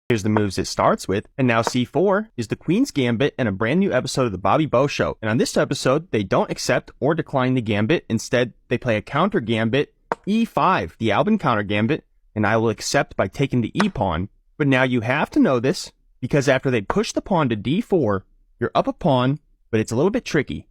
Here's the moves it starts with, and now c4 is the Queen's Gambit and a brand new episode of the Bobby Bo Show. And on this episode, they don't accept or decline the gambit. Instead, they play a counter gambit, e5, the Albin Countergambit, and I will accept by taking the e-pawn. But now you have to know this, because after they push the pawn to d4, you're up a pawn, but it's a little bit tricky,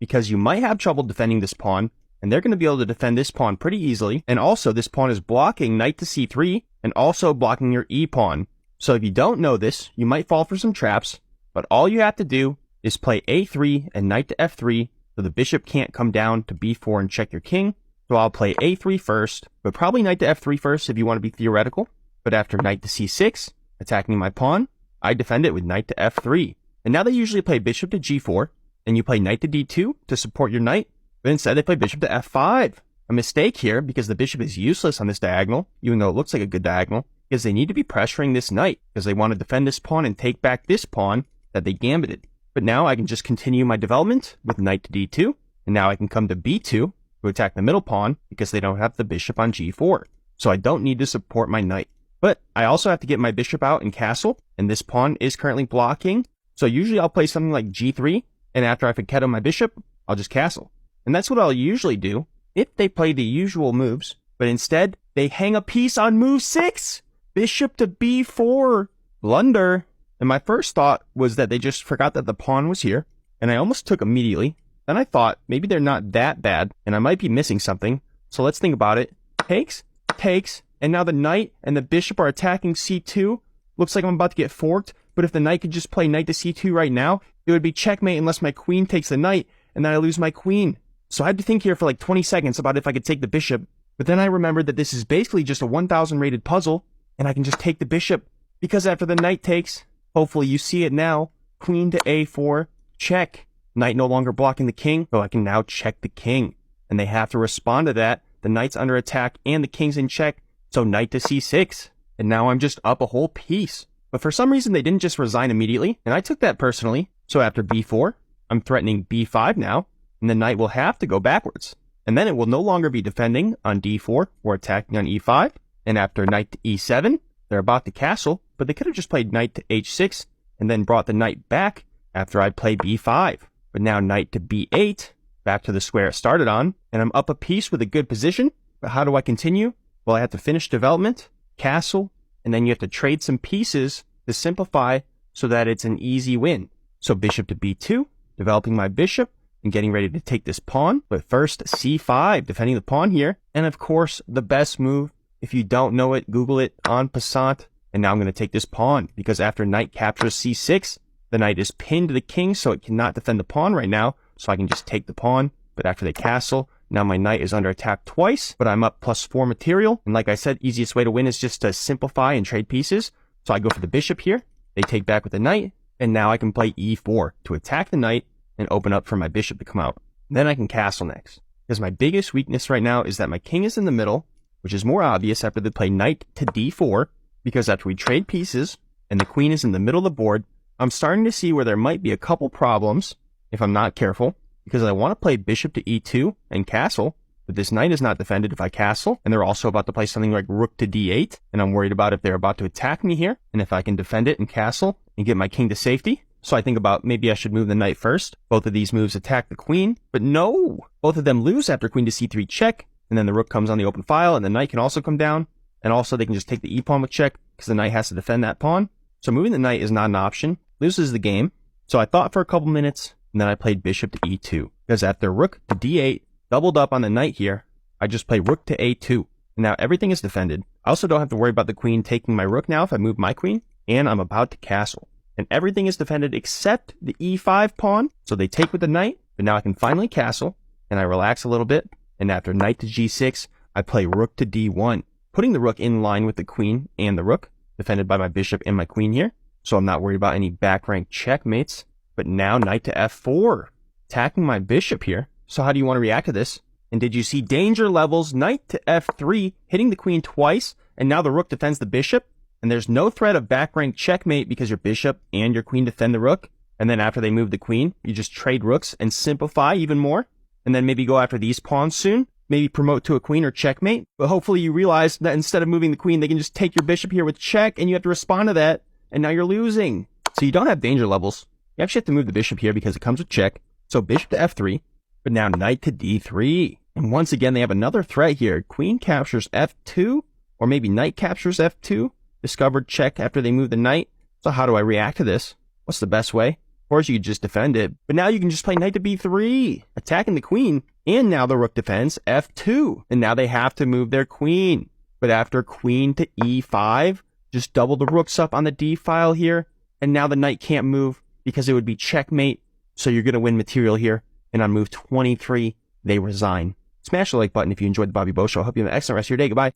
because you might have trouble defending this pawn, and they're going to be able to defend this pawn pretty easily. And also, this pawn is blocking knight to c3, and also blocking your e-pawn. So if you don't know this, you might fall for some traps, but all you have to do is play a3 and knight to f3 so the bishop can't come down to b4 and check your king. So I'll play a3 first, but probably knight to f3 first if you want to be theoretical. But after knight to c6, attacking my pawn, I defend it with knight to f3. And now they usually play bishop to g4, and you play knight to d2 to support your knight, but instead they play bishop to f5. A mistake here because the bishop is useless on this diagonal, even though it looks like a good diagonal, because they need to be pressuring this knight, because they want to defend this pawn and take back this pawn that they gambited. But now I can just continue my development with knight to d2, and now I can come to b2 to attack the middle pawn, because they don't have the bishop on g4. So I don't need to support my knight. But I also have to get my bishop out and castle, and this pawn is currently blocking. So usually I'll play something like g3, and after I fianchetto my bishop, I'll just castle. And that's what I'll usually do if they play the usual moves, but instead they hang a piece on move 6! Bishop to b4. Blunder. And my first thought was that they just forgot that the pawn was here, and I almost took immediately. Then I thought maybe they're not that bad, and I might be missing something. So let's think about it. Takes, and now the knight and the bishop are attacking c2. Looks like I'm about to get forked, but if the knight could just play knight to c2 right now, it would be checkmate unless my queen takes the knight, and then I lose my queen. So I had to think here for like 20 seconds about if I could take the bishop, but then I remembered that this is basically just a 1000 rated puzzle, and I can just take the bishop, because after the knight takes, hopefully you see it now, queen to a4, check. Knight no longer blocking the king, so I can now check the king. And they have to respond to that. The knight's under attack and the king's in check, so knight to c6. And now I'm just up a whole piece. But for some reason they didn't just resign immediately, and I took that personally. So after b4, I'm threatening b5 now, and the knight will have to go backwards. And then it will no longer be defending on d4 or attacking on e5. And after knight to e7, they're about to castle, but they could have just played knight to h6 and then brought the knight back after I play b5. But now knight to b8, back to the square it started on, and I'm up a piece with a good position. But how do I continue? Well, I have to finish development, castle, and then you have to trade some pieces to simplify so that it's an easy win. So bishop to b2, developing my bishop and getting ready to take this pawn. But first c5, defending the pawn here. And of course, the best move. If you don't know it, Google it en passant. And now I'm going to take this pawn, because after knight captures c6, the knight is pinned to the king, so it cannot defend the pawn right now. So I can just take the pawn. But after they castle, now my knight is under attack twice, but I'm up +4 material. And like I said, easiest way to win is just to simplify and trade pieces. So I go for the bishop here. They take back with the knight. And now I can play e4 to attack the knight and open up for my bishop to come out. Then I can castle next, because my biggest weakness right now is that my king is in the middle, which is more obvious after they play knight to d4, because after we trade pieces and the queen is in the middle of the board, I'm starting to see where there might be a couple problems if I'm not careful, because I want to play bishop to e2 and castle, but this knight is not defended if I castle, and they're also about to play something like rook to d8, and I'm worried about if they're about to attack me here, and if I can defend it and castle and get my king to safety. So I think about maybe I should move the knight first. Both of these moves attack the queen, but no! Both of them lose after queen to c3 check, and then the rook comes on the open file, and the knight can also come down, and also they can just take the e-pawn with check, because the knight has to defend that pawn. So moving the knight is not an option, loses the game. So I thought for a couple minutes, and then I played bishop to e2, because after rook to d8, doubled up on the knight here, I just play rook to a2, and now everything is defended. I also don't have to worry about the queen taking my rook now if I move my queen, and I'm about to castle. And everything is defended except the e5 pawn, so they take with the knight, but now I can finally castle, and I relax a little bit, and after knight to g6, I play rook to d1, putting the rook in line with the queen and the rook, defended by my bishop and my queen here, so I'm not worried about any back rank checkmates. But now knight to f4, attacking my bishop here. So how do you want to react to this? And did you see danger levels? Knight to f3, hitting the queen twice, and now the rook defends the bishop, and there's no threat of back rank checkmate because your bishop and your queen defend the rook. And then after they move the queen, you just trade rooks and simplify even more, and then maybe go after these pawns soon. maybe promote to a queen or checkmate. But hopefully you realize that instead of moving the queen, they can just take your bishop here with check, and you have to respond to that, and now you're losing. So you don't have danger levels. You actually have to move the bishop here because it comes with check. So bishop to f3, but now knight to d3. And once again, they have another threat here. Queen captures f2, or maybe knight captures f2. Discovered check after they move the knight. So how do I react to this? What's the best way? Of course, you could just defend it. But now you can just play knight to b3, attacking the queen. And now the rook defends f2. And now they have to move their queen. But after queen to e5, just double the rooks up on the d file here. And now the knight can't move because it would be checkmate. So you're going to win material here. And on move 23, they resign. Smash the like button if you enjoyed the Bobby Bo Show. I hope you have an excellent rest of your day. Goodbye.